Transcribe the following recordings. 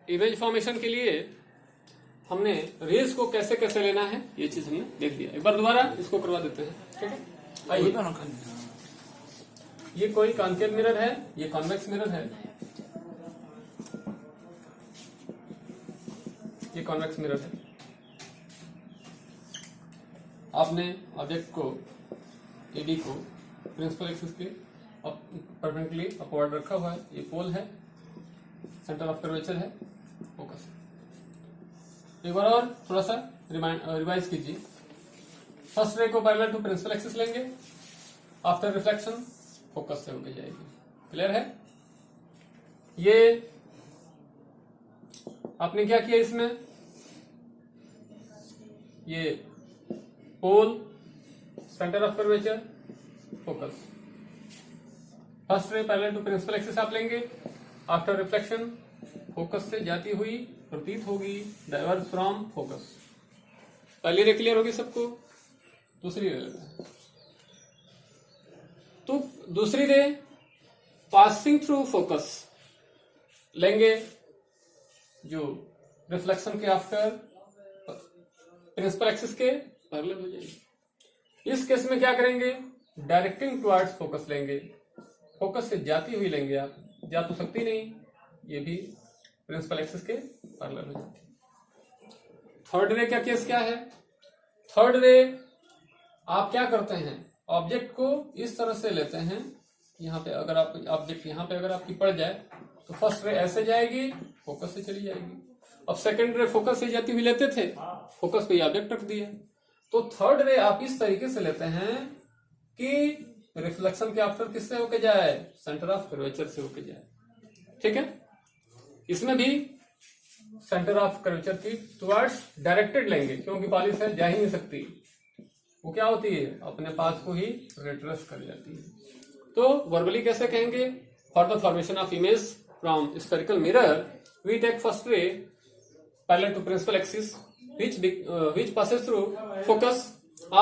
Image formation के लिए हमने रेज को कैसे कैसे लेना है ये चीज हमने देख दिया। एक बार दोबारा इसको करवा देते हैं, ठीक है। आइए, ये कोई कॉन्केव मिरर है, ये कॉन्वेक्स मिरर है, ये कॉन्वेक्स मिरर है। आपने ऑब्जेक्ट को एडी को प्रिंसिपल एक्सिस के परपेंडिकुलरली अपवर्ड रखा हुआ है। ये पोल है, सेंटर ऑफ कर्वेचर है, फोकस। एक बार और थोड़ा सा रिवाइज कीजिए। फर्स्ट रे को पैरेलल टू प्रिंसिपल एक्सिस लेंगे, आफ्टर रिफ्लेक्शन फोकस से होके जाएगी। क्लियर है? ये आपने क्या किया इसमें, ये pole, centre of curvature, focus. First ray parallel to principal axis आप लेंगे, आफ्टर रिफ्लेक्शन फोकस से जाती हुई प्रतीत होगी, डाइवर्ज फ्रॉम फोकस। पहली रे क्लियर होगी सबको? दूसरी रे तो दूसरी रे पासिंग थ्रू फोकस लेंगे, जो रिफ्लेक्शन के आफ्टर प्रिंसिपल एक्सिस के पैरेलल हो जाएगी। इस केस में क्या करेंगे, डायरेक्टिंग टुवर्ड्स फोकस लेंगे, फोकस से जाती हुई लेंगे। आप जा तो सकती नहीं, ये भी प्रिंसिपल एक्सिस के पैरेलल हो जाती है। थर्ड रे का केस क्या है? थर्ड रे आप क्या करते हैं, ऑब्जेक्ट को इस तरह से लेते हैं, यहाँ पे अगर आप ऑब्जेक्ट यहाँ पे अगर आपकी पड़ जाए तो फर्स्ट रे ऐसे जाएगी, फोकस से चली जाएगी। अब सेकंड रे फोकस से जाती हुई लेते थे, फोकस पे ऑब्जेक्ट रख दिया। तो थर्ड रे आप इस तरीके से लेते हैं कि रिफ्लेक्शन के आफ्टर किससे होके जाए, सेंटर ऑफ कर्वेचर से होके जाए। ठीक है, इसमें भी सेंटर ऑफ कर्वेचर की टुवर्ड्स डायरेक्टेड लेंगे, क्योंकि पॉलिश है जा ही नहीं सकती, वो क्या होती है अपने पास को ही रिट्रेस कर जाती है। तो वर्बली कैसे कहेंगे, for the formation of image from spherical mirror we take first ray parallel to principal axis which passes through focus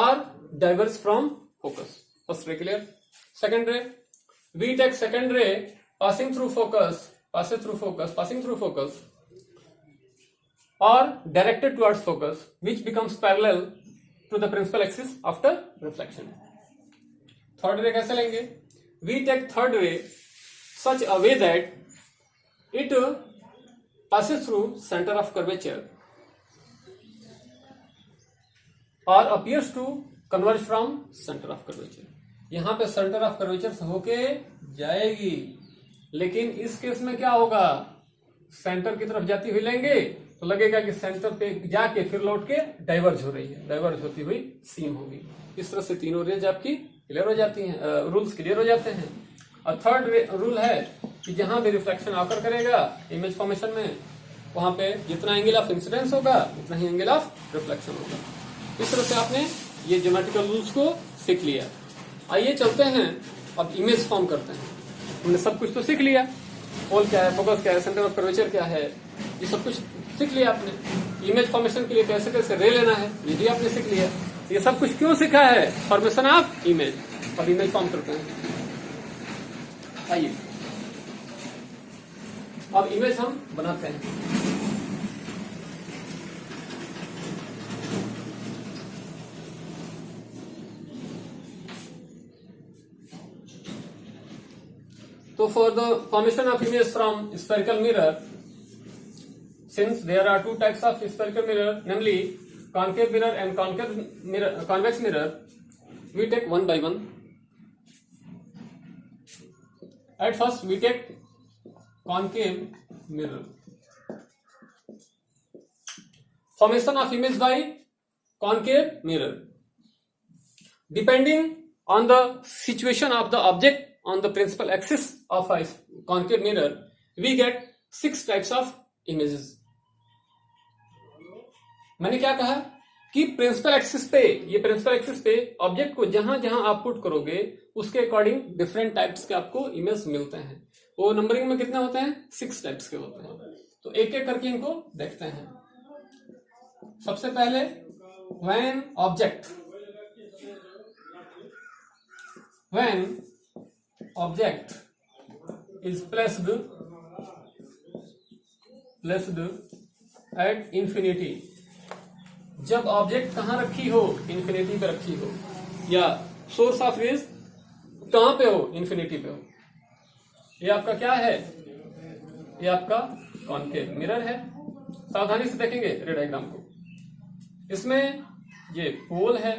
or diverges from focus. First ray clear. Second ray, we take second ray passing through focus or directed towards focus, which becomes parallel to the principal axis after reflection. Third ray कैसे लेंगे, we take third ray such a way that it passes through center of curvature और appears to converge from center of curvature. यहां पे centre of curvature से होके जाएगी, लेकिन इस केस में क्या होगा, सेंटर की तरफ जाती हुई लेंगे तो लगेगा कि सेंटर पे जाके फिर लौट के डाइवर्ज हो रही है, डाइवर्ज होती हुई सीम होगी। इस तरह से तीनों रेंज आपकी क्लियर हो जाती हैं, रूल्स क्लियर हो जाते हैं। और थर्ड रूल है कि जहां भी रिफ्लेक्शन आकर करेगा इमेज फॉर्मेशन में, वहां पे जितना एंगल ऑफ इंसिडेंस होगा उतना ही एंगल ऑफ रिफ्लेक्शन होगा। इस तरह से आपने ये ज्योमेट्रिकल रूल्स को सीख लिया। आइए चलते हैं अब इमेज फॉर्म करते हैं। हमने सब कुछ तो सीख लिया, पोल क्या है, फोकस क्या है, सेंटर ऑफ कर्वेचर क्या है, ये सब कुछ सीख लिया आपने। इमेज फॉर्मेशन के लिए कैसे कैसे रे लेना है ये भी आपने सीख लिया। ये सब कुछ क्यों सीखा है, फॉर्मेशन ऑफ इमेज, और इमेज फॉर्म करते हैं। आइए अब इमेज हम बनाते हैं। So for the formation of image from spherical mirror, since there are two types of spherical mirror, namely concave mirror and convex mirror, we take one by one. At first we take concave mirror. Formation of image by concave mirror. Depending on the situation of the object on the principal axis of a concave mirror, we get 6 types of images. मैंने क्या कहा कि principal axis पे, ये principal axis पे object को जहां जहां आप पुट करोगे उसके अकॉर्डिंग डिफरेंट टाइप्स के आपको इमेज मिलते हैं। वो नंबरिंग में कितने होते हैं, 6 टाइप्स के होते हैं। तो एक एक करके इनको देखते हैं। सबसे पहले when object is placed placed at infinity, जब ऑब्जेक्ट कहां रखी हो, इंफिनिटी पे रखी हो, या सोर्स ऑफ रेज कहां पे हो, इंफिनिटी पे हो। ये आपका क्या है, ये आपका कॉनकेव मिरर है। सावधानी से देखेंगे रे डायग्राम को। इसमें ये पोल है,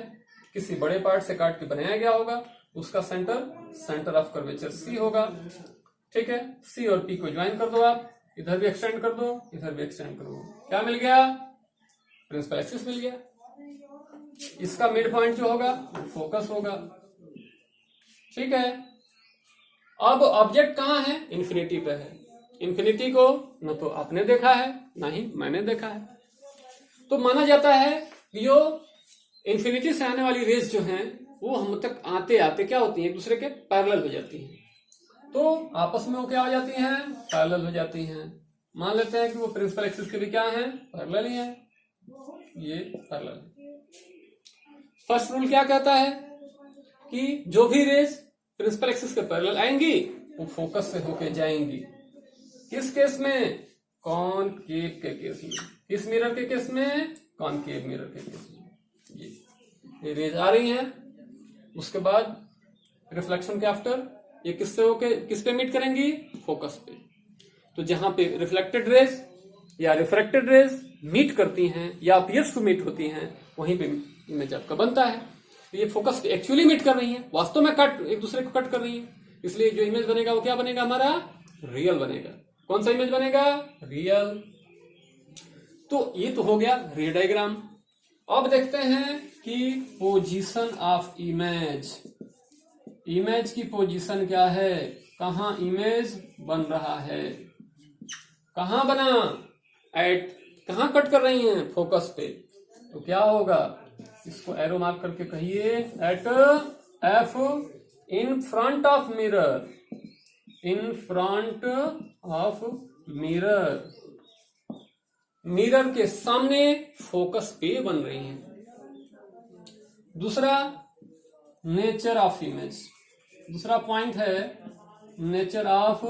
किसी बड़े पार्ट से काट के बनाया गया होगा, उसका सेंटर ऑफ कर्वेचर सी होगा। ठीक है, सी और पी को ज्वाइन कर दो, आप इधर भी एक्सटेंड कर दो, इधर भी एक्सटेंड कर दो, क्या मिल गया, प्रिंसिपल एक्सिस मिल गया। इसका मिड पॉइंट जो होगा फोकस होगा। ठीक है, अब ऑब्जेक्ट कहां है, इंफिनिटी पे है। इंफिनिटी को न तो आपने देखा है ना ही मैंने देखा है, तो माना जाता है कि जो इंफिनिटी से आने वाली रेज जो हैं वो हम तक आते आते क्या होती हैं, एक दूसरे के पैरेलल हो जाती हैं। तो आपस में वो क्या हो जाती हैं, पैरेलल हो जाती हैं। मान लेते हैं कि वो प्रिंसिपल एक्सिस के भी क्या हैं, पैरेलल ही हैं, ये पैरेलल है। फर्स्ट रूल क्या कहता है कि जो भी रेज प्रिंसिपल एक्सिस के पैरेलल आएंगी वो फोकस से होके जाएंगी। किस केस में, कॉनकेव के केस में। किस मिरर के केस में, कॉनकेव मिरर के केस में। ये रेज आ रही हैं, उसके बाद रिफ्लेक्शन के आफ्टर ये किससे होके किस पे मीट करेंगी, फोकस पे। तो जहां पे रिफ्लेक्टेड रेज या रिफ्रैक्टेड रेज मीट करती हैं या अपीयर्स टू मीट होती हैं, वहीं पे इमेज आपका बनता है। तो ये फोकस एक्चुअली मीट कर रही हैं, वास्तव में कट एक दूसरे को कट कर रही हैं, इसलिए जो इमेज बनेगा वो क्या बनेगा, हमारा रियल बनेगा। कौन सा इमेज बनेगा, रियल। तो ये तो हो गया रे डायग्राम। अब देखते हैं कि पोजीशन ऑफ इमेज, इमेज की पोजीशन क्या है, कहां इमेज बन रहा है, कहां बना, एट कहां कट कर रही हैं, फोकस पे। तो क्या होगा, इसको एरो मार्क करके कहिए, at F in front of mirror, in front of mirror, mirror के सामने फोकस पे बन रही हैं। दूसरा नेचर ऑफ इमेज, दूसरा पॉइंट है नेचर ऑफ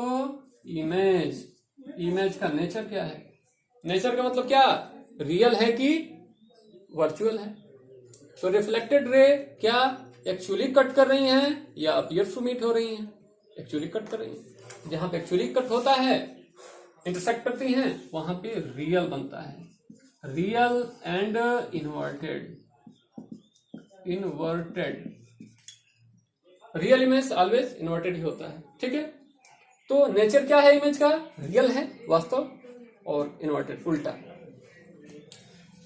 इमेज। इमेज का नेचर क्या है, नेचर का मतलब क्या, रियल है कि वर्चुअल है। तो रिफ्लेक्टेड रे क्या एक्चुअली कट कर रही हैं या अपीयर्स टू मीट हो रही हैं, एक्चुअली कट कर रही हैं। जहां पे एक्चुअली कट होता है, इंटरसेक्ट करती हैं, वहां पे रियल बनता है, real and inverted, inverted. Real image always inverted ही होता है। ठीक है, तो नेचर क्या है इमेज का, रियल है वास्तव, और इन्वर्टेड उल्टा।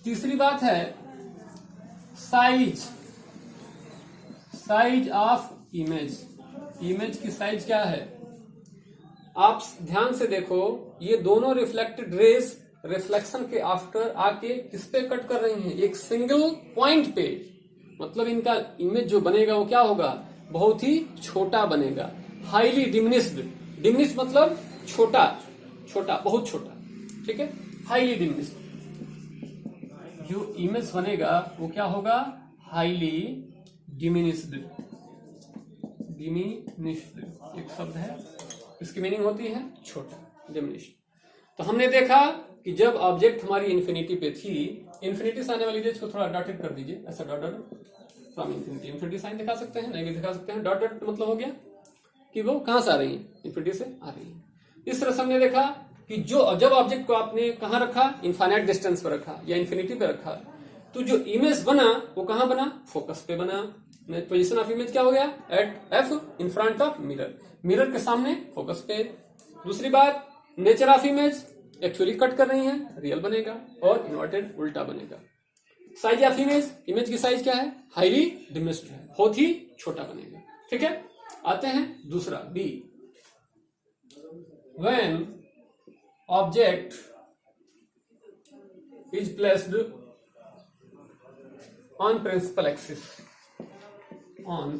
तीसरी बात है size, size of image. Image की साइज क्या है, आप ध्यान से देखो, ये दोनों रिफ्लेक्टेड रेज रिफ्लेक्शन के आफ्टर आके किस पे कट कर रही हैं, एक सिंगल पॉइंट पे। मतलब इनका इमेज जो बनेगा वो क्या होगा, बहुत ही छोटा बनेगा, हाईली डिमिनिश्ड। डिमिनिश्ड मतलब छोटा, छोटा बहुत छोटा। ठीक है, हाईली डिमिनिश्ड। जो इमेज बनेगा वो क्या होगा, हाईली डिमिनिश्ड। डिमिनिश्ड एक शब्द है, इसकी मीनिंग होती है छोटा, डिमिनिश्ड। तो हमने देखा कि जब ऑब्जेक्ट हमारी इन्फिनिटी पे थी, इन्फिनिटी से आने वाली रेज को थोड़ा डॉटेड कर दीजिए, ऐसा dotted from infinity. Infinity sign दिखा सकते हैं, नहीं भी दिखा सकते हैं। डॉटेड मतलब हो गया कि वो कहां से आ रही है, इन्फिनिटी से आ रही है। इस तरह से हमने देखा कि जो जब ऑब्जेक्ट को आपने कहां रखा, इनफाइनाइट डिस्टेंस पर रखा या इन्फिनिटी पे रखा, तो जो इमेज बना वो कहां बना, फोकस पे बना। पोजीशन ऑफ इमेज क्या हो गया, at F in front of mirror, mirror के सामने फोकस पे। दूसरी बात, nature of image actually cut कर रही है, रियल बनेगा, और इन्वर्टेड उल्टा बनेगा। साइज ऑफ इमेज, इमेज की साइज क्या है, हाईली डिमिनिश्ड है, बहुत ही छोटा बनेगा। ठीक है, आते हैं दूसरा B. When object is placed on principal axis, on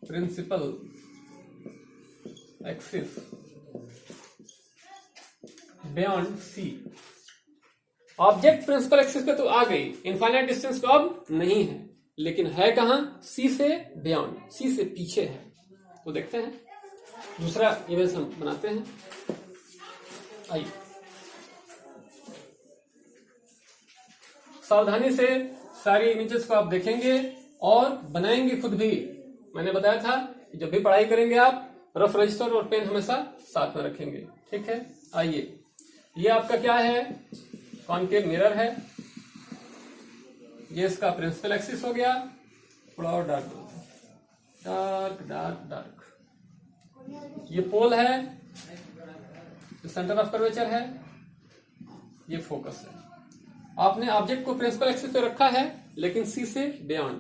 principal axis beyond C. Object principal axis पे तो आ गई, इनफाइनाइट डिस्टेंस तो अब नहीं है, लेकिन है कहां, सी से बियॉन्ड, सी से पीछे है। तो देखते हैं दूसरा इमेज हम बनाते हैं, आइए। सावधानी से सारी इमेजेस को आप देखेंगे और बनाएंगे खुद भी। मैंने बताया था कि जब भी पढ़ाई करेंगे आप रफ रजिस्टर और पेन हमेशा साथ में रखेंगे। ठीक है, आइए, ये आपका क्या है, कॉनकेव मिरर है, ये इसका प्रिंसिपल एक्सिस हो गया, थोड़ा और डार्क डार्क डार्क डार्क। ये पोल है, ये सेंटर ऑफ कर्वेचर है, ये फोकस है। आपने ऑब्जेक्ट को प्रिंसिपल एक्सिस पे रखा है, लेकिन सी से बियॉन्ड,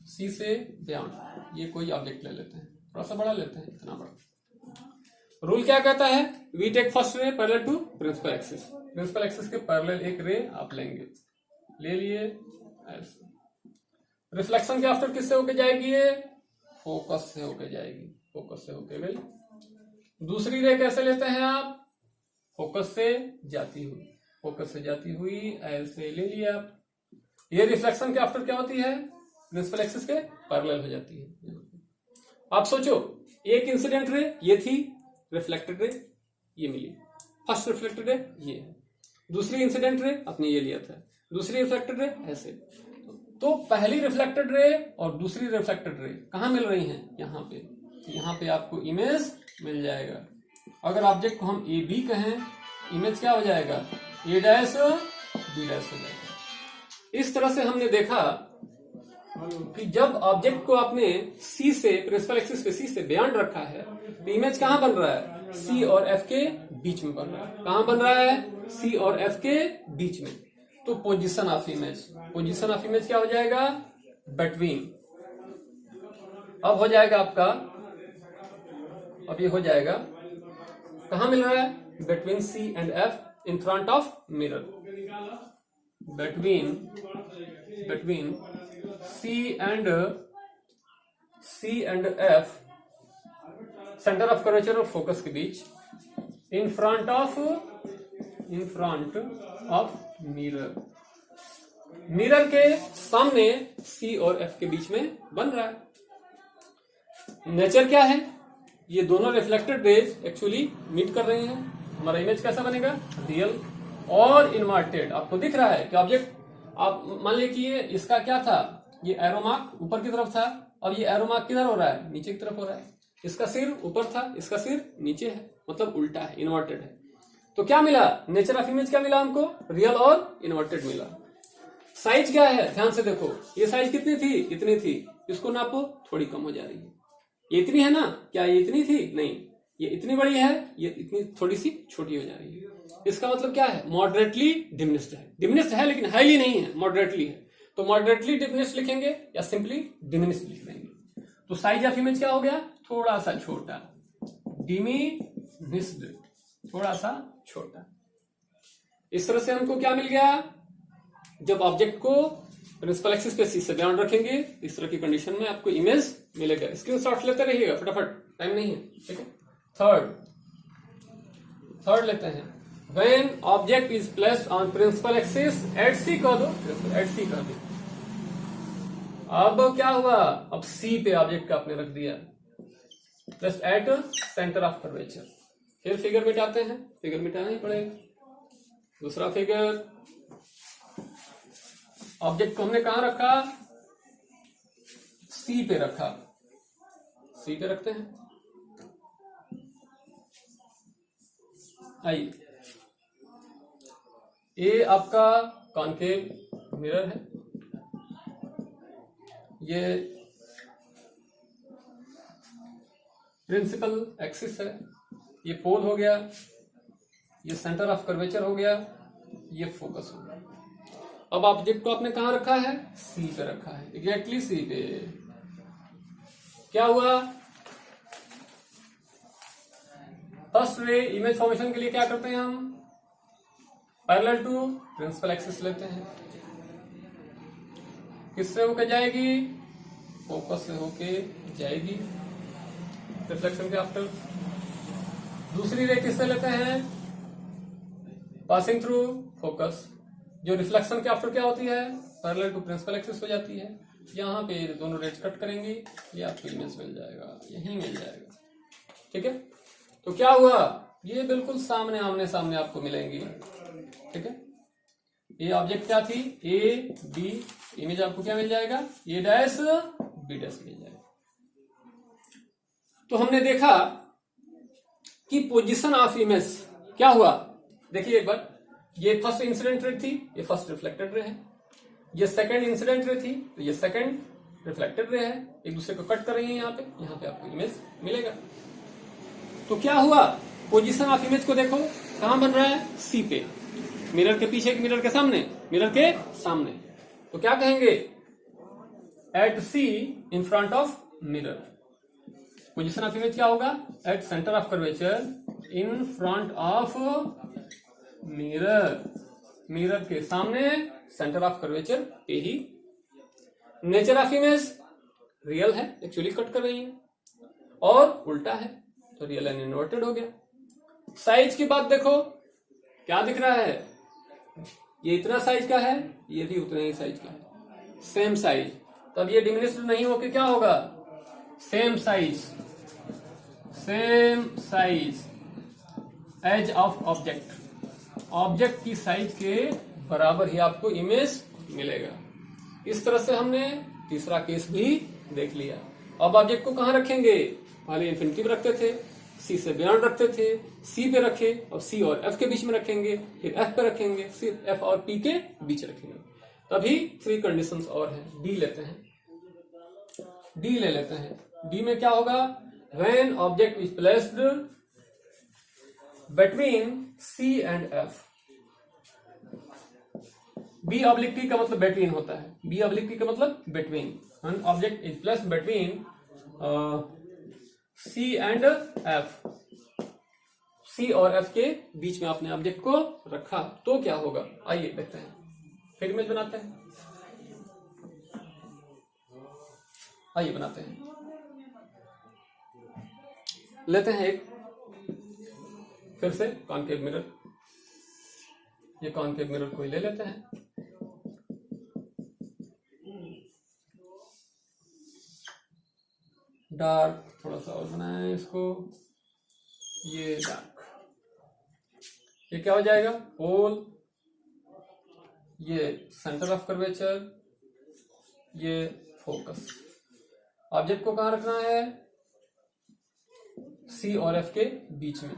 सी से बियॉन्ड। ये कोई ऑब्जेक्ट ले लेते हैं, थोड़ा सा बड़ा लेते हैं, इतना बड़ा। रूल क्या कहता है, we take first ray parallel to principal axis. Principal axis के पैरेलल एक रे आप लेंगे, ले लिए ऐसे। रिफ्लेक्शन के आफ्टर किससे होके जाएगी, ये फोकस से होके जाएगी, फोकस से होके गई। दूसरी रे कैसे लेते हैं आप, फोकस से जाती हुई, फोकस से जाती हुई ऐसे ले लिया आप। ये रिफ्लेक्शन के आफ्टर क्या होती है, प्रिंसिपल एक्सिस के पैरेलल हो जाती है। आप सोचो, एक इंसिडेंट रे ये थी, रिफ्लेक्टेड रे ये मिली, फर्स्ट रिफ्लेक्टेड रे ये है, दूसरी इंसिडेंट रे आपने ये लिया था, दूसरी रिफ्लेक्टेड रे ऐसे। तो पहली रिफ्लेक्टेड रे और दूसरी रिफ्लेक्टेड रे कहां मिल रही हैं, यहाँ पे। यहाँ पे आपको इमेज मिल जाएगा। अगर ऑब्जेक्ट को हम ए बी कहें, इमेज क्या हो जाएगा, ए डैश बी डैश हो जाएगा। इस तरह से हमने देखा कि जब ऑब्जेक्ट को आपने सी से, प्रिंसिपल एक्सिस पे सी से बियॉन्ड रखा है, तो इमेज कहां बन रहा है, सी और एफ के बीच में बन रहा है। कहां बन रहा है, सी और एफ के बीच में। तो position of image, position of image क्या हो जाएगा, बिटवीन। अब हो जाएगा आपका, अब ये हो जाएगा, कहां मिल रहा है, between C and F in front of mirror, between C and F, centre of curvature और फोकस के बीच, in front of mirror. Mirror के सामने सी और एफ के बीच में बन रहा है। नेचर क्या है, ये दोनों रिफ्लेक्टेड रेज एक्चुअली मीट कर रही हैं। हमारा इमेज कैसा बनेगा, रियल और इन्वर्टेड। आपको दिख रहा है कि ऑब्जेक्ट, आप मान लीजिए कि ये इसका क्या था, ये एरो मार्क ऊपर की तरफ था, अब ये एरो मार्क किधर हो रहा है, नीचे की तरफ हो रहा है। इसका सिर ऊपर था, इसका सिर नीचे है, मतलब उल्टा है, इन्वर्टेड है। तो क्या मिला, नेचर ऑफ इमेज क्या मिला हमको, रियल और इन्वर्टेड मिला। साइज क्या है, ध्यान से देखो, ये साइज कितनी थी, इतनी थी, इसको नापो, थोड़ी कम हो जा रही है। ये इतनी है ना, क्या ये इतनी थी, नहीं, ये इतनी बड़ी है, ये इतनी थोड़ी सी छोटी हो जा रही है। इसका मतलब क्या है, मॉडरेटली डिमिनिश्ड है। डिमिनिश्ड है लेकिन हाईली नहीं है, मॉडरेटली है। तो मॉडरेटली डिमिनिश्ड लिखेंगे या सिंपली डिमिनिश्ड लिख देंगे। तो साइज ऑफ इमेज क्या हो गया, थोड़ा सा छोटा, डिमिनिश्ड, थोड़ा सा छोटा। इस तरह से हमको क्या मिल गया, जब ऑब्जेक्ट को प्रिंसिपल एक्सिस पे सी से बियॉन्ड रखेंगे, इस तरह की कंडीशन में आपको इमेज मिलेगा। स्क्रीनशॉट लेते रहिएगा फटाफट, टाइम नहीं है। ठीक है, थर्ड लेते हैं। When object is placed on principal axis at C कह दो, at C कर दो। अब क्या हुआ, अब C पे ऑब्जेक्ट का आपने रख दिया, plus eight centre of curvature. फिर फिगर मिटाते हैं, फिगर मिटाना ही पड़ेगा। दूसरा फिगर, ऑब्जेक्ट को हमने कहां रखा, C पे रखा, C पे रखते हैं। आइए, ये आपका कॉनकेव मिरर है, ये प्रिंसिपल एक्सिस है, ये पोल हो गया, ये सेंटर ऑफ कर्वेचर हो गया, ये फोकस हो गया। अब ऑब्जेक्ट को आपने कहां रखा है, सी पे रखा है, एग्जैक्टली सी पे। क्या हुआ, फर्स्ट रे इमेज फॉर्मेशन के लिए क्या करते हैं हम, पैरेलल टू प्रिंसिपल एक्सिस लेते हैं। किससे होके जाएगी, फोकस से होके जाएगी, रिफ्लेक्शन के आफ्टर। दूसरी रे किससे लेते हैं, पासिंग थ्रू फोकस, जो रिफ्लेक्शन के आफ्टर क्या होती है, पैरेलल टू प्रिंसिपल एक्सिस हो जाती है। यहां पे दोनों रेज कट करेंगी, ये आपको इमेज मिल जाएगा, यही मिल जाएगा। ठीक है, तो क्या हुआ, ये बिल्कुल सामने आमने सामने आपको मिलेंगी। ठीक है, ये ऑब्जेक्ट क्या थी, ए बी, इमेज आपको क्या मिल जाएगा, ए डैश बी डैश मिल जाएगा। तो हमने देखा कि पोजीशन ऑफ इमेज क्या हुआ, देखिए एक बार, ये फर्स्ट इंसिडेंट रे थी, ये फर्स्ट रिफ्लेक्टेड रे है, ये सेकंड इंसिडेंट रे थी, तो ये सेकंड रिफ्लेक्टेड रे है, एक दूसरे को कट कर रही है यहाँ पे आपको इमेज मिलेगा। तो क्या हुआ, पोजीशन ऑफ इमेज को देखो कहां बन रहा है, सी पे, मिरर के पीछे, मिरर के सामने, मिरर के सामने। तो क्या कहेंगे, at C in front of mirror. Position of image क्या होगा, at centre of curvature in front of mirror, mirror के सामने सेंटर ऑफ कर्वेचर पे ही। नेचर ऑफ इमेज रियल है, एक्चुअली कट कर रही है, और उल्टा है तो रियल एंड इन्वर्टेड हो गया। साइज की बात देखो, क्या दिख रहा है, ये इतना साइज का है, ये भी उतना ही साइज का है, सेम साइज। तब ये डिमिनिश्ड नहीं होके क्या होगा, same size, same size as of object, object की साइज के बराबर ही आपको इमेज मिलेगा। इस तरह से हमने तीसरा केस भी देख लिया। अब ऑब्जेक्ट को कहां रखेंगे, पहले इन्फिनिटी रखते थे, सी से बियॉन्ड रखते थे, सी पे रखे, और सी और एफ के बीच में रखेंगे, फिर एफ पे रखेंगे, फिर एफ और पी के बीच रखेंगे। तभी 3 कंडीशंस और हैं। डी लेते हैं, डी ले लेते हैं। डी में क्या होगा, when object is placed between C and F. B oblique T का मतलब बिटवीन होता है, बी ऑब्लिक टी का मतलब between. When object is placed between C and F, C और एफ के बीच में आपने ऑब्जेक्ट को रखा तो क्या होगा, आइए देखते हैं, फिर इमेज बनाते हैं, आइए बनाते हैं। लेते हैं एक फिर से कॉन्केव मिरर, ये कॉन्केव मिरर को ले लेते हैं, डार्क थोड़ा सा और बनाएं इसको, ये डार्क, ये क्या हो जाएगा, पोल, ये सेंटर ऑफ कर्वेचर, ये फोकस। ऑब्जेक्ट को कहां रखना है, सी और एफ के बीच में।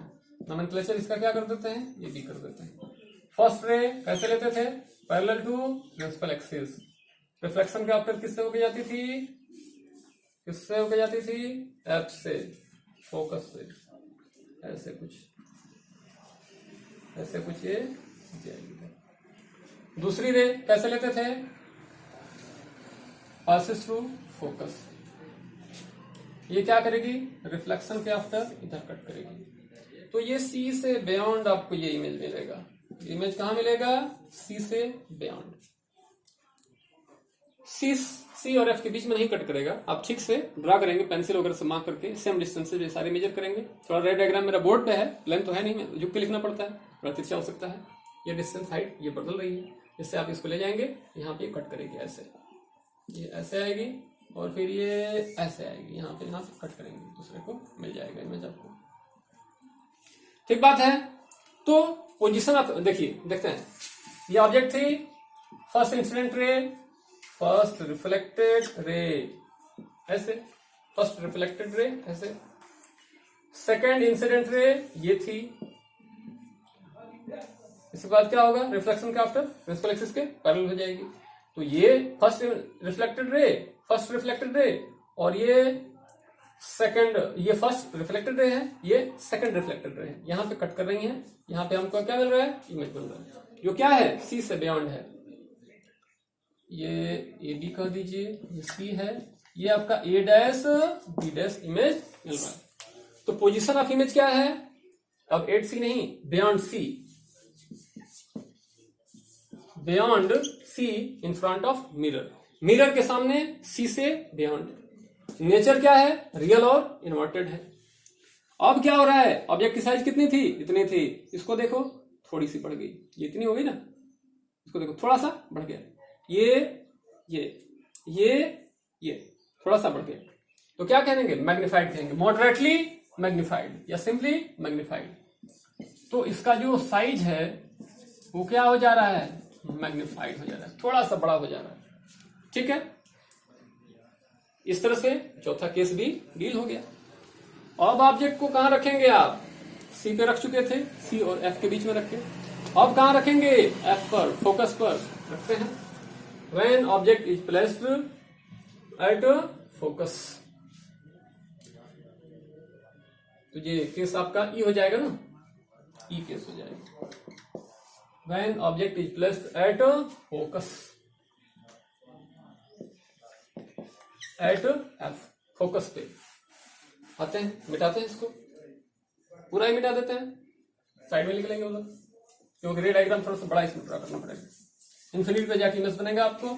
नोमेनक्लेचर इसका क्या कर देते हैं, ये भी कर देते हैं। फर्स्ट रे कैसे लेते थे, parallel to principal axis. Reflection का आफ्टर किससे होके जाती थी, किससे होके जाती थी, एफ से, फोकस से, ऐसे कुछ, ऐसे कुछ ये जाएगी। दूसरी रे कैसे लेते थे, पासेस थ्रू फोकस। ये क्या करेगी, रिफ्लेक्शन के आफ्टर इधर कट करेगी। तो ये सी से बियॉन्ड आपको ये इमेज मिलेगा। इमेज कहां मिलेगा, सी से बियॉन्ड। सी और एफ के बीच में नहीं कट करेगा, आप ठीक से ड्रा करेंगे पेंसिल वगैरह से मार्क करके, सेम डिस्टेंस से सारे मेजर करेंगे। थोड़ा रेड डायग्राम मेरा बोर्ड पे है, लेंथ तो है नहीं, झुक के लिखना पड़ता है, थोड़ा तिरछा हो सकता है। ये डिस्टेंस हाइट ये बदल रही है, इससे आप इसको ले जाएंगे, यहाँ पे कट करेंगे ऐसे, ये ऐसे आएगी और फिर ये ऐसे आएगी, यहाँ पे कट करेंगे, दूसरे को मिल जाएगा इमेज आपको। ठीक बात है। तो पोजीशन आप देखिए, देखते हैं, ये ऑब्जेक्ट थी, first incident ray, first reflected ray, ऐसे, फर्स्ट रिफ्लेक्टेड रे ऐसे, सेकेंड इंसिडेंट रे ये थी। इसके बाद क्या होगा, रिफ्लेक्शन के आफ्टर प्रिंसिपल एक्सिस के पैरेलल हो जाएगी। तो ये first reflected ray, first reflected ray, और ये सेकंड, ये फर्स्ट रिफ्लेक्टेड रे है, ये सेकंड रिफ्लेक्टेड रे है। यहाँ पे कट कर रही है, यहाँ पे हमको क्या मिल रहा है, इमेज मिल रहा है, जो क्या है, सी से बियॉन्ड है। ये ए बी कर दीजिए, ये सी है, ये आपका ए डैश बी डैश इमेज मिल रहा है। तो पोजीशन ऑफ इमेज क्या है, अब एट सी नहीं, beyond C, beyond C in front of mirror, mirror के सामने सी से बियॉन्ड। नेचर क्या है, रियल और इन्वर्टेड है। अब क्या हो रहा है, ऑब्जेक्ट की साइज कितनी थी, इतनी थी, इसको देखो थोड़ी सी बढ़ गई, ये इतनी हो गई ना, इसको देखो थोड़ा सा बढ़ गया, ये थोड़ा सा बढ़ गया, तो क्या कहेंगे, मैग्निफाइड कहेंगे, मॉडरेटली मैग्निफाइड या सिंपली मैग्निफाइड। तो इसका जो साइज है वो क्या हो जा रहा है, मैग्नीफाइड हो जा रहा है, थोड़ा सा बड़ा हो जा रहा है। ठीक है, इस तरह से चौथा केस भी डील हो गया। अब ऑब्जेक्ट को कहां रखेंगे आप? सी पे रख चुके थे, सी और एफ के बीच में रखे। अब कहां रखेंगे? एफ पर, फोकस पर रखते हैं। When object is placed at focus, तो ये केस आपका ई हो जाएगा ना, ई केस हो जाएगा। When object is placed at focus at F, focus पे आते हैं, मिटाते हैं इसको, पूरा ही मिटा देते हैं, साइड में लिख लेंगे उधर, क्योंकि रे डायग्राम थोड़ा सा बड़ा इसमें पूरा करना पड़ेगा। इन्फिनिटी पे जाके इमेज बनेगा आपको,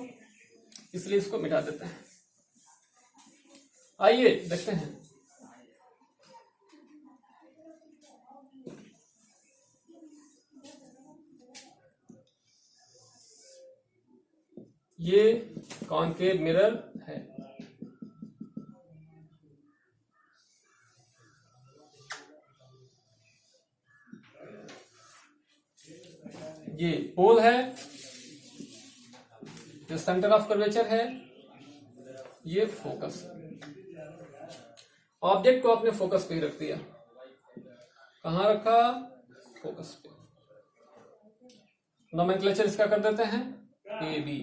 इसलिए इसको मिटा देते हैं। आइए देखते हैं। ये कॉनकेव मिरर है, ये पोल है, जो सेंटर ऑफ कर्वेचर है, ये फोकस। ऑब्जेक्ट को आपने फोकस पे ही रख दिया। कहां रखा? फोकस पे। नोमेनक्लेचर इसका कर देते हैं ए बी,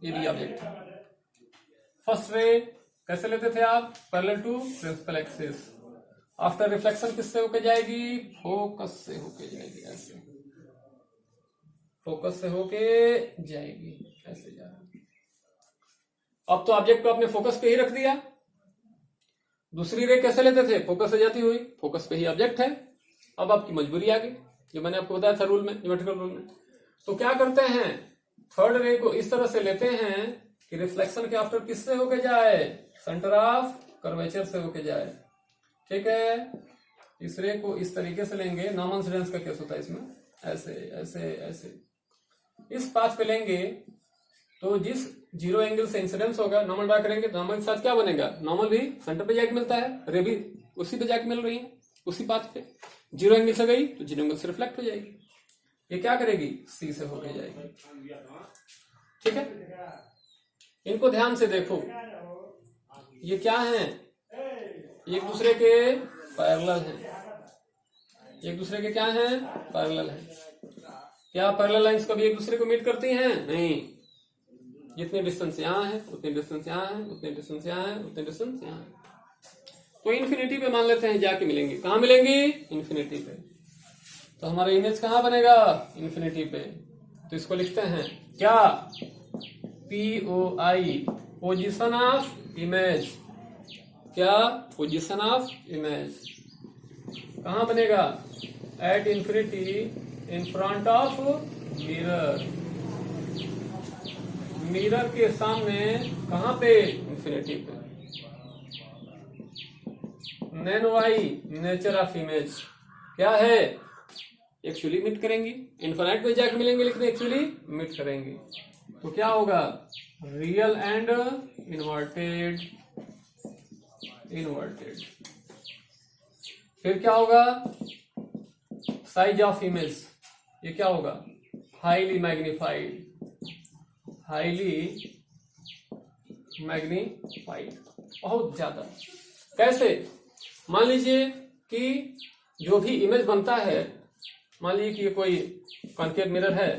ये भी ऑब्जेक्ट है। फर्स्ट रे कैसे लेते थे आप? Parallel to principal axis. After reflection किससे होके जाएगी? फोकस से होके जाएगी, ऐसे फोकस से होके जाएगी, ऐसे जा रहा। अब तो ऑब्जेक्ट को आपने फोकस पे ही रख दिया। दूसरी रे कैसे लेते थे? फोकस से जाती हुई, फोकस पे ही ऑब्जेक्ट है। अब आपकी मजबूरी आ गई, जो मैंने आपको बताया था रूल में, ज्योमेट्रिकल रूल में। तो क्या करते हैं, थर्ड रे को इस तरह से लेते हैं कि रिफ्लेक्शन के आफ्टर किससे होके जाए? सेंटर ऑफ कर्वेचर से होके जाए। ठीक है, इस रे को इस तरीके से लेंगे, नॉन इंसिडेंस का केस होता है इसमें, ऐसे ऐसे ऐसे इस पाथ पे लेंगे, तो जिस जीरो एंगल से इंसिडेंस होगा, नॉर्मल ड्रा करेंगे, नॉर्मल के साथ क्या बनेगा? नॉर्मल भी सेंटर पे जाके मिलता है, रे भी उसी पे जाके मिल रही है, उसी पाथ पे। जीरो एंगल से गई तो जीरो एंगल से रिफ्लेक्ट हो जाएगी। ये क्या करेगी? सी से होके जाएगी। ठीक है, इनको ध्यान से देखो, ये क्या है? एक दूसरे के पैरेलल हैं। एक दूसरे के क्या हैं? पैरेलल हैं। क्या पैरेलल लाइंस कभी एक दूसरे को मीट करती हैं? नहीं। जितने डिस्टेंस यहाँ है, उतने डिस्टेंस यहाँ है, उतने डिस्टेंस यहाँ है, उतने डिस्टेंस यहाँ है। तो इन्फिनिटी पे मान लेते हैं जाके मिलेंगे। कहाँ मिलेंगी? इन्फिनिटी पे। तो हमारा इमेज कहाँ बनेगा? इन्फिनिटी पे। तो इसको लिखते हैं क्या? POI, position of image. क्या? Position of image. कहाँ बनेगा? At infinity in front of mirror. Mirror के सामने, कहां पे? इन्फिनिटी पे। नैन वाई, नेचर ऑफ इमेज क्या है? एक्चुअली मिट करेंगी, इन्फिनाइट पे जाके मिलेंगे, लेकिन एक्चुअली मिट करेंगे। तो क्या होगा? Real and inverted. इन्वर्टेड। फिर क्या होगा? साइज ऑफ इमेज, ये क्या होगा? Highly magnified. हाईली मैग्नीफाइड, बहुत ज्यादा। कैसे? मान लीजिए कि जो भी इमेज बनता है, मान लीजिए कि ये कोई कॉन्केव मिरर है,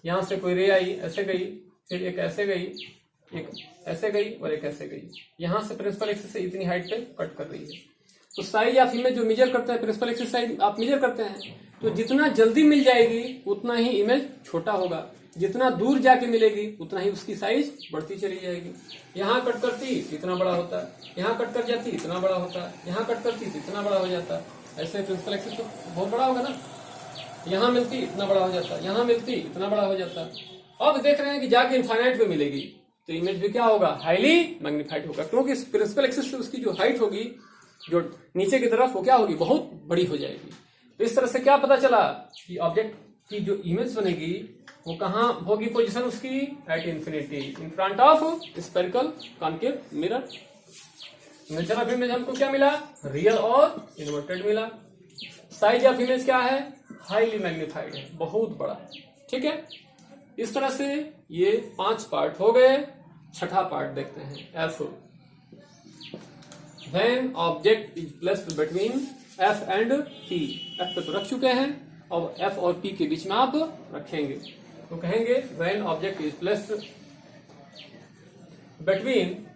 यहां से कोई रे आई, ऐसे गई, फिर एक ऐसे गई, एक ऐसे गई और एक ऐसे गई। यहां से प्रिंसिपल एक्सिस से इतनी हाइट पे कट कर रही है। तो साइज ऑफ इमेज जो मेजर करते हैं, प्रिंसिपल एक्सिस साइज आप मेजर करते हैं, तो जितना जल्दी मिल जाएगी उतना ही इमेज छोटा होगा, जितना दूर जाके मिलेगी उतना ही उसकी साइज बढ़ती चली जाएगी। यहाँ कट करती इतना बड़ा होता है, यहाँ कट कर जाती इतना बड़ा होता है, यहाँ कट करती इतना बड़ा हो जाता है। ऐसे प्रिंसिपल एक्सिस तो बहुत बड़ा होगा ना, यहाँ मिलती इतना बड़ा हो जाता है, यहाँ मिलती इतना बड़ा हो जाता है। अब देख रहे हैं कि जाके इनफाइनाइट पे मिलेगी, तो इमेज भी क्या होगा? हाईली मैग्नीफाइड होगा, क्योंकि प्रिंसिपल एक्सिस से उसकी जो हाइट होगी, जो नीचे की तरफ, वो क्या होगी? बहुत बड़ी हो जाएगी। तो इस तरह से क्या पता चला कि ऑब्जेक्ट की जो इमेज बनेगी वो कहां होगी? पोजीशन उसकी eight infinity in front of spherical concave mirror. Nature of image हमको क्या मिला? रियल और इन्वर्टेड मिला। साइज ऑफ इमेज क्या है? हाईली मैग्नीफाइड है, बहुत बड़ा। ठीक है, इस तरह से ये 5 पार्ट हो गए। छठा पार्ट देखते हैं, F. When object is placed between F and P. F पे तो रख चुके हैं, और एफ और पी के बीच में आप रखेंगे तो कहेंगे when object is placed between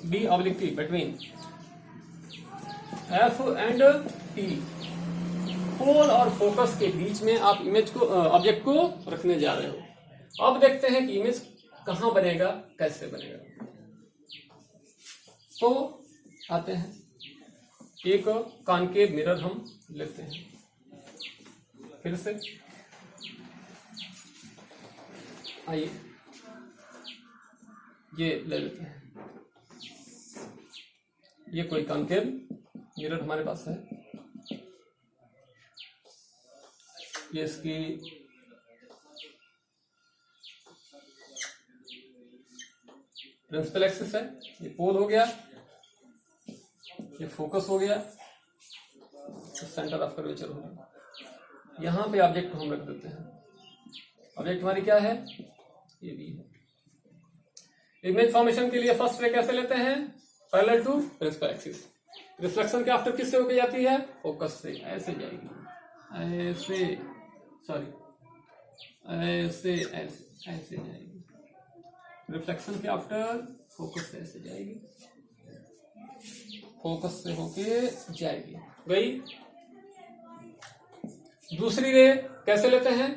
B oblique P, between F and P, pole और फोकस के बीच में आप इमेज को ऑब्जेक्ट को रखने जा रहे हो। अब देखते हैं कि इमेज कहां बनेगा, कैसे बनेगा। तो आते हैं, एक कॉनकेव मिरर हम लेते हैं, फिर से आइए ये ले लेते हैं। ये कोई कॉनकेव मिरर हमारे पास है, ये इसकी प्रिंसिपल एक्सिस है, ये पोल हो गया, ये फोकस हो गया, तो सेंटर ऑफ कर्वेचर हो गया। यहां पे ऑब्जेक्ट को हम रख देते हैं। ऑब्जेक्ट हमारी क्या है, ये भी है। इमेज फॉर्मेशन के लिए फर्स्ट रे कैसे लेते हैं, parallel to principal axis. Reflection के आफ्टर किससे होकर जाती है, फोकस से, ऐसे जाएगी, ऐसे, सॉरी ऐसे ऐसे ऐसे जाएगी। रिफ्लेक्शन के आफ्टर फोकस से ऐसे जाएगी, फोकस से होके जाएगी, गई। दूसरी रे कैसे लेते हैं,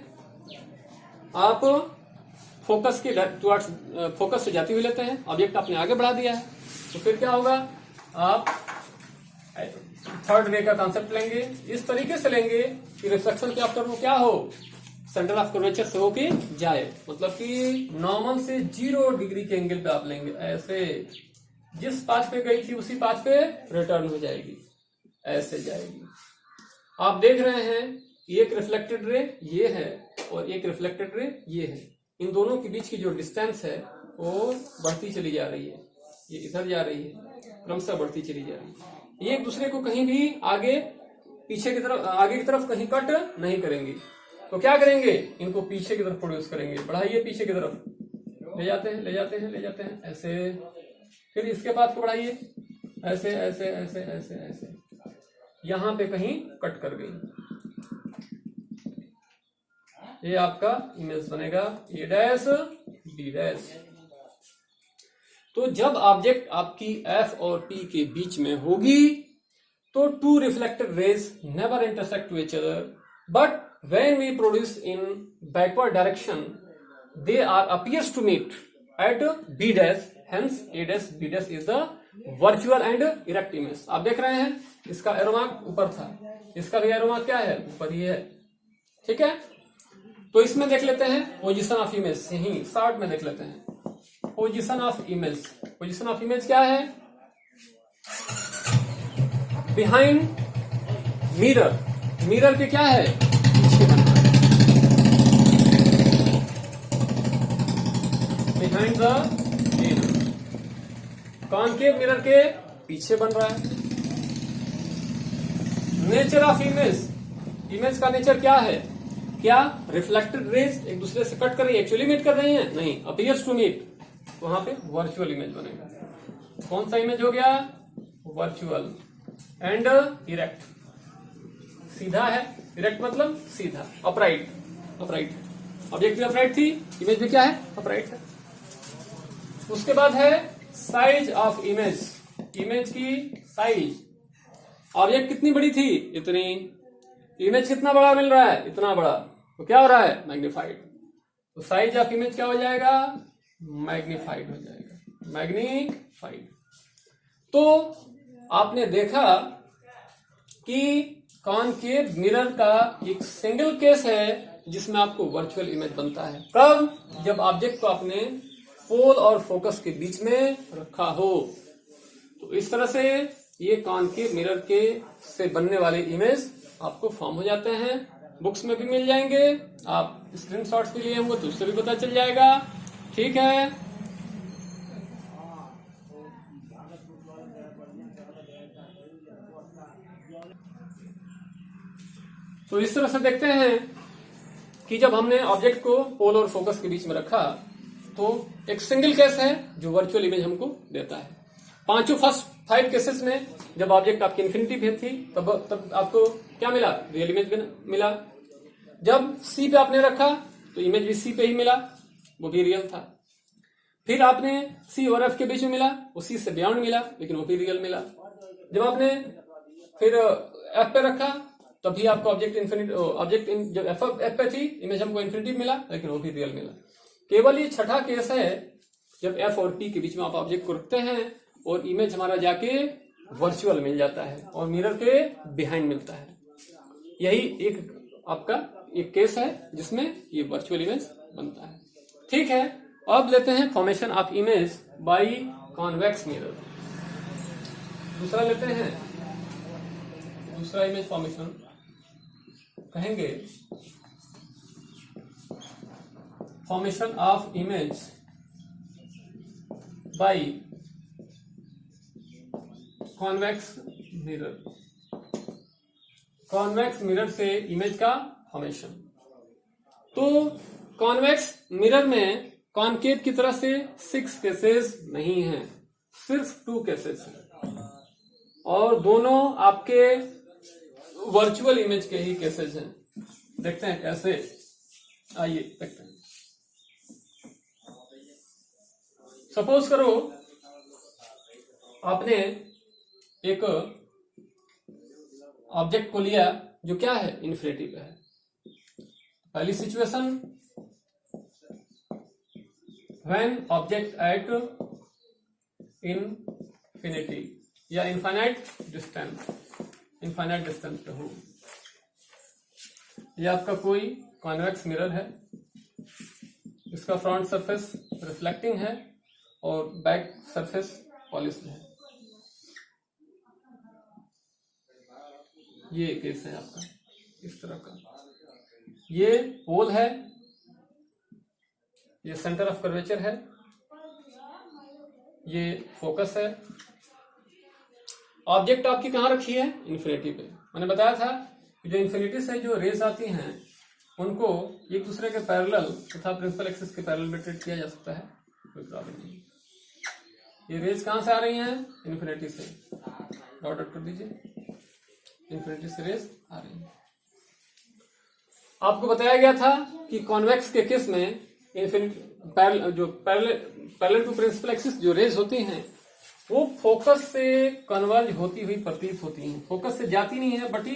आप फोकस के टुवर्ड्स फोकस से जाती हुई लेते हैं, ऑब्जेक्ट आपने आगे बढ़ा दिया है, तो फिर क्या होगा, आप थर्ड रे का कॉन्सेप्ट लेंगे, इस तरीके से लेंगे कि रिफ्लेक्शन के आफ्टर वो क्या हो, सेंटर ऑफ कर्वेचर से होके जाए, मतलब कि नॉर्मल से 0 डिग्री के एंगल पे आप लेंगे, ऐसे जिस पाथ पे गई थी उसी पाथ पे रिटर्न हो जाएगी, ऐसे जाएगी। आप देख रहे हैं एक रिफ्लेक्टेड रे ये है और एक रिफ्लेक्टेड रे ये है, इन दोनों के बीच की जो डिस्टेंस है वो बढ़ती चली जा रही है, ये इधर जा रही है, क्रमशः बढ़ती चली जा रही है। ये एक दूसरे को कहीं भी आगे पीछे की तरफ, आगे की तरफ कहीं कट नहीं करेंगे, तो क्या करेंगे, इनको पीछे की तरफ प्रोड्यूस करेंगे, बढ़ाइए पीछे की तरफ, ले जाते हैं ले जाते हैं ले जाते हैं, ऐसे, फिर इसके बाद को बढ़ाइए, ऐसे ऐसे ऐसे ऐसे ऐसे, यहां पे कहीं कट कर गई, ये आपका इमेज बनेगा ए डैश बी डैश। तो जब ऑब्जेक्ट आपकी एफ और पी के बीच में होगी तो two reflected rays never intersect to each other, but when we produce in backward direction they are appears to meet at B dash, hence A dash B dash is the virtual and erect image. आप देख रहे हैं इसका arrow mark ऊपर था, इसका भी arrow mark क्या है, ऊपर ही है, ठीक है। तो इसमें देख लेते हैं पोजीशन ऑफ इमेज, यही शॉर्ट में देख लेते हैं position of image. Position of image क्या है, बिहाइंड मिरर, मिरर के क्या है, पीछे बन रहा है, behind the mirror, concave mirror के पीछे बन रहा है। नेचर ऑफ इमेज, इमेज का नेचर क्या है, क्या रिफ्लेक्टेड रेज एक दूसरे से कट कर रही है, एक्चुअली मीट कर रही है, नहीं, अपीयर्स टू मीट, तो वहां पे वर्चुअल इमेज बनेगा। कौन सा इमेज हो गया, वर्चुअल एंड इरेक्ट, सीधा है, इरेक्ट मतलब सीधा, अपराइट, अपराइट, ऑब्जेक्ट भी अपराइट थी, इमेज भी क्या है, अपराइट है। उसके बाद है साइज ऑफ इमेज, इमेज की साइज, ऑब्जेक्ट कितनी बड़ी थी, इतनी, इमेज कितना बड़ा मिल रहा है, इतना बड़ा, तो क्या हो रहा है, मैग्नीफाइड, तो साइज ऑफ इमेज क्या हो जाएगा, मैग्नीफाइड हो जाएगा, मैग्नीफाइड। तो आपने देखा कि कॉनकेव मिरर का एक सिंगल केस है जिसमें आपको वर्चुअल इमेज बनता है, कब, जब ऑब्जेक्ट को आपने पोल और फोकस के बीच में रखा हो। तो इस तरह से ये कॉनकेव मिरर के से बनने वाले इमेज आपको फॉर्म हो जाते हैं, बुक्स में भी मिल जाएंगे, आप स्क्रीनशॉट्स भी लिए होंगे तो उससे भी पता चल जाएगा, ठीक है। तो इस तरह से देखते हैं कि जब हमने ऑब्जेक्ट को पोल और फोकस के बीच में रखा तो एक सिंगल केस है जो वर्चुअल इमेज हमको देता है। पांचों फर्स्ट 5 केसेस में जब ऑब्जेक्ट आपकी इन्फिनिटी पे थी तब आपको क्या मिला? रियल इमेज मिला। जब सी पे आपने रखा तो इमेज भी सी पे ही मिला, वो भी रियल था। फिर आपने सी और एफ के बीच में मिला, वो सी से बियॉन्ड मिला लेकिन वो भी रियल मिला। जब आपने फिर एफ पे रखा तब भी आपको ऑब्जेक्ट जब एफ पे थी इमेज हमको इन्फिनिटी मिला लेकिन वो भी रियल मिला। केवल ये छठा केस है जब एफ और पी के बीच में आप ऑब्जेक्ट को रखते हैं और इमेज हमारा जाके वर्चुअल मिल जाता है और मिरर के बिहाइंड मिलता है। यही एक आपका एक केस है जिसमें ये वर्चुअल इमेज बनता है। ठीक है, अब लेते हैं formation of image by convex mirror. दूसरा लेते हैं, दूसरा इमेज फॉर्मेशन कहेंगे formation of image by convex mirror. Convex mirror से इमेज का फॉर्मेशन। तो कॉन्वेक्स मिरर में कॉनकेव की तरह से 6 केसेस नहीं हैं, सिर्फ 2 केसेस हैं और दोनों आपके वर्चुअल इमेज के ही केसेस हैं। देखते हैं कैसे, आइए देखते हैं। सपोज करो आपने एक ऑब्जेक्ट को लिया जो क्या है, इन्फिनिटी पे है। पहली situation, when object at infinity या इनफाइनाइट डिस्टेंस पे हो। यह आपका कोई कॉन्वेक्स मिरर है, इसका फ्रंट सरफेस रिफ्लेक्टिंग है और बैक सरफेस पॉलिश्ड है। ये केस है आपका इस तरह का। ये पोल है, ये सेंटर ऑफ कर्वेचर है, ये फोकस है। ऑब्जेक्ट आपकी कहां रखी है? इन्फिनिटी पे। मैंने बताया था कि जो इन्फिनिटी से जो रेज आती हैं उनको एक दूसरे के पैरेलल तथा प्रिंसिपल एक्सिस के पैरेलल में ट्रीट किया जा सकता है, कोई प्रॉब्लम नहीं। ये रेज कहां से आ रही हैं? इन्फिनिटी से। डॉट कर दीजिए, इन्फिनिटी से रेज आ रही है। आपको बताया गया था कि कॉन्वेक्स के केस में पैरेलल टू प्रिंसिपल एक्सिस जो रेज होती हैं वो फोकस से कन्वर्ज होती हुई प्रतीत होती हैं। फोकस से जाती नहीं है बट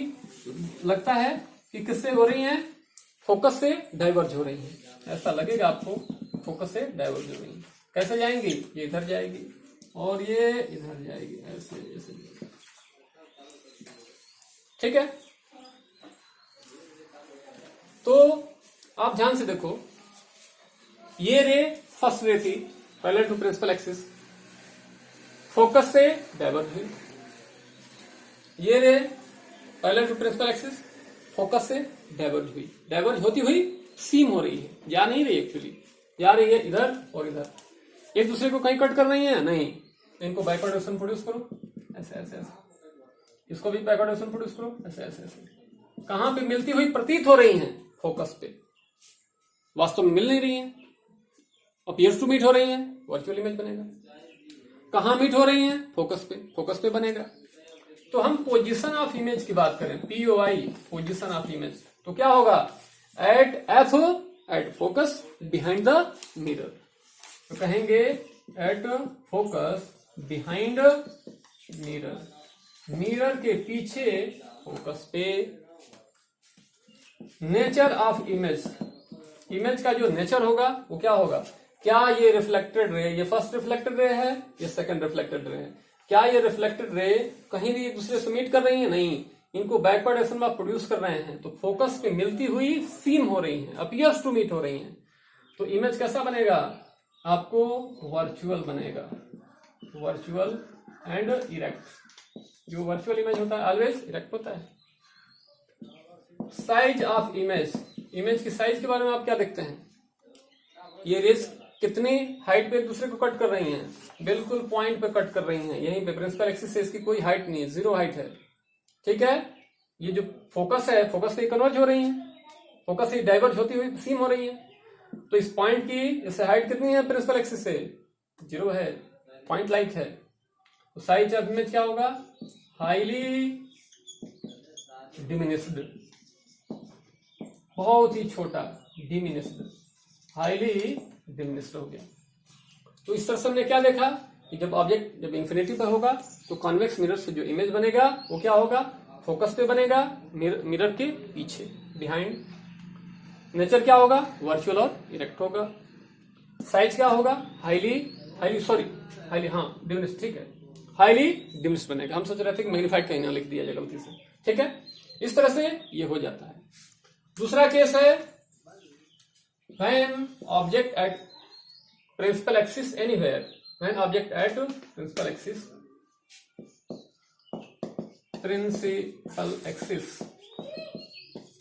लगता है कि किससे हो रही हैं? फोकस से डाइवर्ज हो रही हैं। ऐसा लगेगा आपको, फोकस से डाइवर्ज हो रही हैं। कैसे जाएंगी? ये इधर जाएगी और ये इधर जाएगी, ऐसे ऐसे। ठीक है, तो आप ध्यान से देखो, ये रे फर्स्ट रे थी parallel to principal axis, focus से डाइवर्ज हुई। ये ray parallel to principal axis, focus से डाइवर्ज हुई। डाइवर्ज होती हुई सीम हो रही है, जा नहीं रही एक्चुअली, जा रही है इधर और इधर। एक दूसरे को कहीं कट कर रही है नहीं, इनको बैकवर्ड रोटेशन प्रोड्यूस करो, ऐसे ऐसे ऐसे। इसको भी बैकवर्ड रोटेशन प्रोड्यूस करो, ऐसे ऐसे ऐसे। कहां पे मिलती हुई प्रतीत हो रही हैं? फोकस पे। वास्तव में मिल नहीं रही हैं, अपीयर्स टू मीट हो रही हैं, वर्चुअल इमेज बनेगा। कहां मीट हो रही हैं? फोकस पे। फोकस पे बनेगा। तो हम पोजीशन ऑफ इमेज की बात करें, POI, पोजीशन ऑफ इमेज, तो क्या होगा? At F at focus behind the mirror. तो कहेंगे at focus behind mirror, mirror के पीछे फोकस पे। नेचर ऑफ इमेज, इमेज का जो नेचर होगा वो क्या होगा? क्या ये रिफ्लेक्टेड रे, ये फर्स्ट रिफ्लेक्टेड रे है, ये सेकंड रिफ्लेक्टेड रे है। क्या ये रिफ्लेक्टेड रे कहीं भी एक दूसरे से मीट कर रही है? नहीं, इनको बैकवर्ड डायरेक्शन में प्रोड्यूस कर रहे हैं। तो फोकस पे मिलती हुई सीम हो रही है, अपीयर्स टू मीट हो रही हैं। तो इमेज कैसा बनेगा? आपको वर्चुअल बनेगा, वर्चुअल एंड इरेक्ट। जो वर्चुअल इमेज होता है ऑलवेज इरेक्ट होता है। साइज ऑफ इमेज, इमेज की साइज के बारे में आप क्या देखते हैं? ये रेज कितनी हाइट पे एक दूसरे को कट कर रही हैं? बिल्कुल पॉइंट पे कट कर रही हैं, यहीं पे प्रिंसिपल एक्सिस से इसकी कोई हाइट नहीं है, 0 हाइट है। ठीक है, ये जो फोकस है, फोकस पे कन्वर्ज हो रही है। फोकस से डाइवर्ज होती हुई सीम हो रही है। तो इस पॉइंट की इससे हाइट कितनी है प्रिंसिपल एक्सिस से? 0 है, पॉइंट लाइक है। तो साइज ऑफ इमेज क्या होगा? हाईली डिमिनिश्ड, बहुत ही छोटा, डिमिनिश्ड, हाईली डिमिनिश्ड हो गया। तो इस तरह से हमने क्या देखा कि जब ऑब्जेक्ट जब इंफिनिटी पर होगा तो कॉन्वेक्स मिरर से जो इमेज बनेगा वो क्या होगा? फोकस पे बनेगा, मिरर के पीछे, बिहाइंड। नेचर क्या होगा? वर्चुअल और इरेक्ट होगा। साइज क्या होगा? हाईली डिमिनिश्ड, ठीक है, हाईली डिमिनिश्ड बनेगा। हम सोच रहे थे कि मैग्नीफाइड कहीं ना लिख दिया जाए गलती से, ठीक है। इस तरह से ये हो जाता है। दूसरा केस है when object at principal axis anywhere, when object at principal axis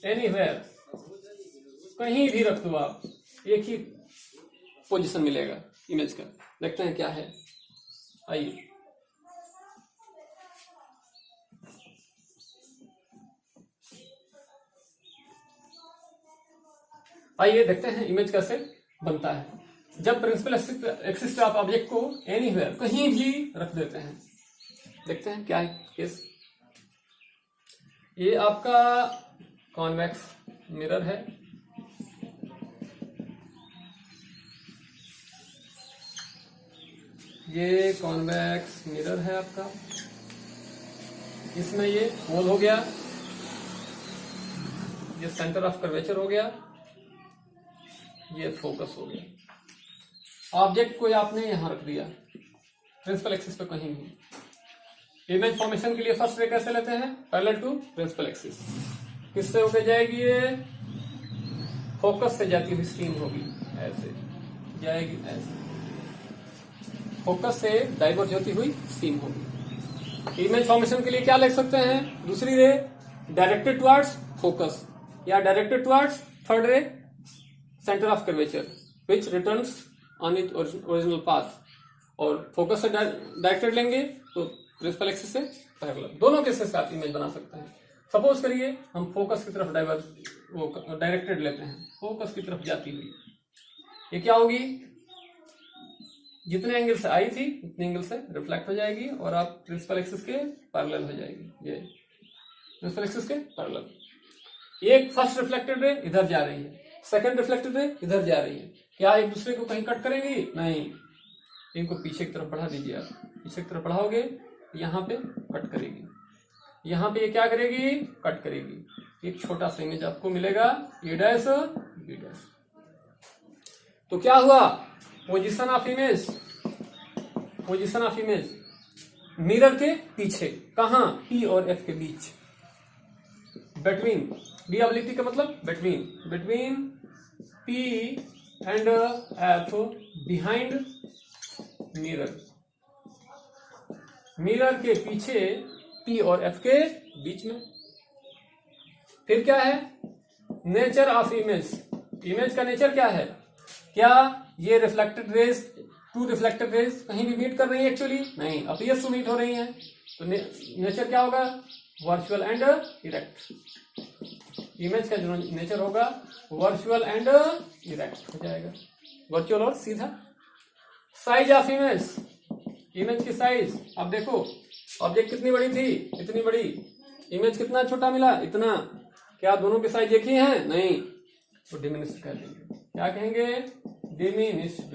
anywhere, कहीं भी रख दो आप, एक ही पोजीशन मिलेगा इमेज का। देखते हैं क्या है, आइए। आइए देखते हैं इमेज कैसे बनता है। जब प्रिंसिपल एक्सिस पे आप ऑब्जेक्ट को एनीवेयर, कहीं भी रख देते हैं। देखते हैं क्या है केस। ये आपका कॉन्वेक्स मिरर है, ये कॉन्वेक्स मिरर है आपका। इसमें ये होल हो गया, ये सेंटर ऑफ कर्वेचर हो गया, ये फोकस हो गया। ऑब्जेक्ट को आपने यहां रख दिया प्रिंसिपल एक्सिस पे कहीं भी। इमेज फॉर्मेशन के लिए फर्स्ट रे कैसे लेते हैं? Parallel to principal axis. किससे होके जाएगी? ये फोकस से जाती हुई स्ट्रीम होगी, ऐसे जाएगी, ऐसे फोकस से डाइवर्ज होती हुई स्ट्रीम होगी। इमेज फॉर्मेशन के लिए क्या लिख सकते हैं? दूसरी रे डायरेक्टेड टुवर्ड्स फोकस, या डायरेक्टेड टुवर्ड्स थर्ड रे centre of curvature which returns on it original path. और फोकस से डायरेक्टेड लेंगे तो प्रिंसिपल एक्सिस से पैरेलल। दोनों केसेस से आप इमेज बना सकते हैं। सपोज करिए हम फोकस की तरफ डायरेक्टेड लेते हैं, फोकस की तरफ जाती हुई, ये क्या होगी? जितने एंगल से आई थी उतने एंगल से रिफ्लेक्ट हो जाएगी और आप प्रिंसिपल एक्सिस के पैरेलल हो जाएगी। ये प्रिंसिपल एक्सिस के पैरेलल। एक फर्स्ट रिफ्लेक्टेड रे इधर जा रही है, सेकंड रिफ्लेक्टेड रे इधर जा रही है। क्या एक दूसरे को कहीं कट करेंगी? नहीं, इनको पीछे की तरफ बढ़ा दीजिए। आप पीछे की तरफ बढ़ाओगे, यहाँ पे कट करेगी, यहाँ पे ये क्या करेगी? कट करेगी। एक छोटा सा इमेज आपको मिलेगा, ए डैश बी डैश। तो क्या हुआ? पोजीशन ऑफ इमेज मिरर के पीछे, कहां? पी और एफ के बीच, बिटवीन। बिलिटी का मतलब between P and F, behind mirror. Mirror के पीछे पी और एफ के बीच में। फिर क्या है? नेचर ऑफ इमेज का नेचर क्या है? क्या ये reflected rays, two reflected rays कहीं भी मीट कर रही है? एक्चुअली नहीं, अपीयर्स टू मीट हो रही हैं। तो नेचर क्या होगा? Virtual and erect. इमेज का जो नेचर होगा वर्चुअल एंड इरेक्ट हो जाएगा, वर्चुअल और सीधा। साइज ऑफ इमेज की साइज, अब देखो ऑब्जेक्ट कितनी बड़ी थी, इतनी बड़ी, इमेज कितना छोटा मिला, इतना। क्या दोनों की साइज एक ही है? नहीं, तो डिमिनिश्ड कर देंगे। क्या कहेंगे? डिमिनिश्ड।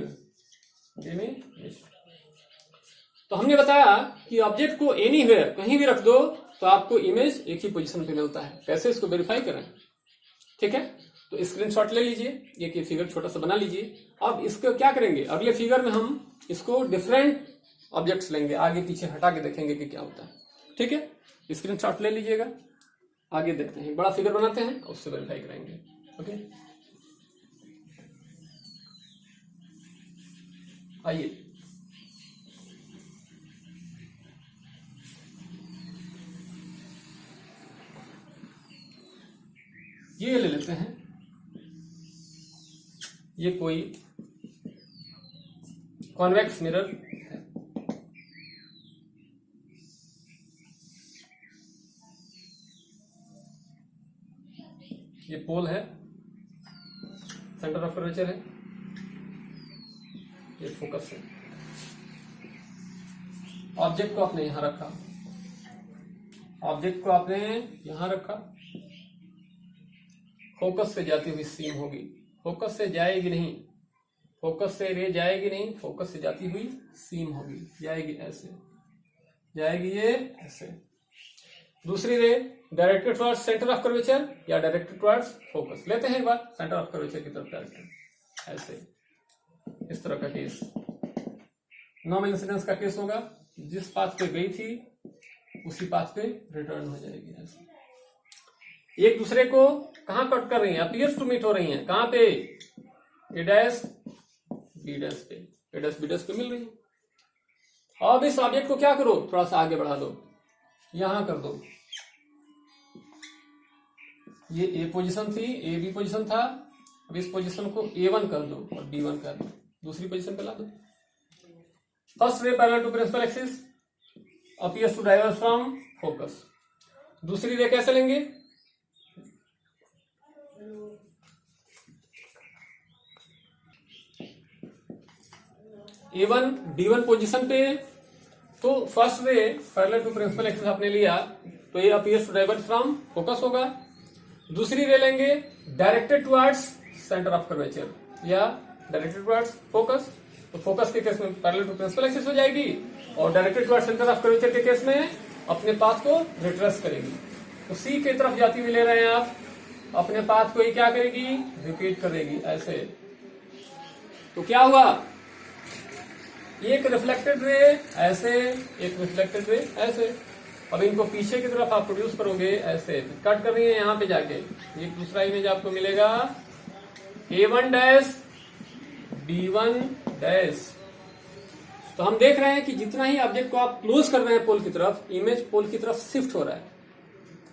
तो हमने बताया कि ऑब्जेक्ट को एनीवेयर, कहीं भी रख दो तो आपको इमेज एक ही पोजीशन पे मिलता है। कैसे इसको वेरीफाई करें? ठीक है, तो स्क्रीनशॉट ले लीजिए, एक ये फिगर छोटा सा बना लीजिए। अब इसको क्या करेंगे? अगले फिगर में हम इसको डिफरेंट ऑब्जेक्ट्स लेंगे, आगे पीछे हटा के देखेंगे कि क्या होता है। ठीक है, स्क्रीनशॉट ले लीजिएगा, आगे देखते हैं। बड़ा फिगर बनाते हैं, उससे वेरीफाई कराएंगे। ओके, आइए ये ले लेते हैं। ये कोई कॉन्वेक्स मिरर है। ये पोल है, सेंटर ऑफ कर्वेचर है, ये फोकस है। ऑब्जेक्ट को आपने यहां रखा, ऑब्जेक्ट को आपने यहां रखा, फोकस से जाती हुई सीम होगी, फोकस से जाएगी नहीं, फोकस से रे जाएगी नहीं, फोकस से जाती हुई सीम होगी, जाएगी ऐसे, जाएगी ये ऐसे। दूसरी रे directed towards centre of curvature या डायरेक्टेड टुवर्ड्स फोकस। लेते हैं एक बार सेंटर ऑफ कर्वेचर की तरफ डायरेक्टेड, ऐसे, इस तरह का केस नॉन इंसिडेंस का केस होगा। जिस पाथ पे गई थी उसी पाथ पे रिटर्न हो जाएगी ऐसे। एक दूसरे को कहां कट कर रही हैं, अपीयर्स टू मीट हो रही हैं, कहां पे, ए डैश बी डैश पे, ए डैश बी डैश पे मिल रही है। अब इस ऑब्जेक्ट को क्या करो, थोड़ा सा आगे बढ़ा दो, यहां कर दो, ये ए पोजीशन थी, ए बी पोजीशन था, अब इस पोजीशन को A1 कर दो और B1 कर दो, दूसरी पोजीशन पे ला दो। First ray parallel to principal axis appears to diverge from focus. दूसरी रे कैसे लेंगे, A1 B1 पोजीशन पे, तो first ray parallel to principal axis आपने लिया तो ये appears to diverge from focus होगा। दूसरी रे लेंगे directed towards centre of curvature या डायरेक्टेड टुवर्ड्स फोकस, तो फोकस के केस में पैरेलल टू प्रिंसिपल एक्सिस हो जाएगी और directed towards centre of curvature के केस में अपने पाथ को रिट्रेस करेगी। तो सी की तरफ जाती हुई ले रहे हैं आप, अपने पाथ को ही क्या करेगी, रिपीट करेगी ऐसे। तो क्या हुआ, एक रिफ्लेक्टेड रे ऐसे, एक रिफ्लेक्टेड रे ऐसे। अब इनको पीछे की तरफ आप प्रोड्यूस करोगे ऐसे, कट कर रही है यहां पे जाके, एक दूसरा इमेज आपको मिलेगा A1 डैश B1 डैश। तो हम देख रहे हैं कि जितना ही ऑब्जेक्ट को आप क्लोज कर रहे हैं पोल की तरफ, इमेज पोल की तरफ शिफ्ट हो रहा है।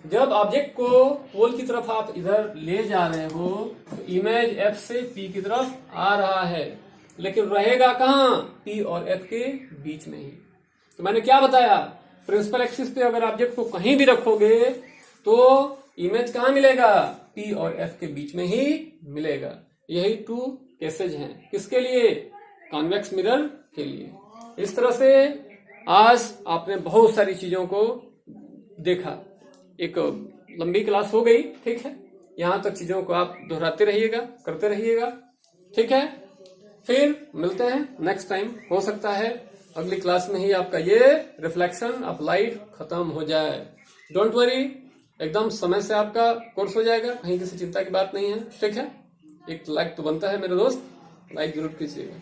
जब ऑब्जेक्ट को पोल की तरफ आप इधर ले जा रहे हो तो इमेज F से P की तरफ आ रहा है, लेकिन रहेगा कहां, P और F के बीच में ही। तो मैंने क्या बताया, प्रिंसिपल एक्सिस पे अगर ऑब्जेक्ट को कहीं भी रखोगे तो इमेज कहां मिलेगा, P और F के बीच में ही मिलेगा। यही टू केसेज हैं, किसके लिए, कॉन्वेक्स मिरर के लिए। इस तरह से आज आपने बहुत सारी चीजों को देखा, एक लंबी क्लास हो गई, ठीक है। यहां तक चीजों को आप दोहराते रहिएगा, करते रहिएगा, ठीक है। फिर मिलते हैं नेक्स्ट टाइम, हो सकता है अगली क्लास में ही आपका ये रिफ्लेक्शन ऑफ लाइट खत्म हो जाए। डोंट वरी, एकदम समय से आपका कोर्स हो जाएगा, कहीं किसी चिंता की बात नहीं है, ठीक है। एक लाइक तो बनता है मेरे दोस्त, लाइक जरूर कीजिएगा।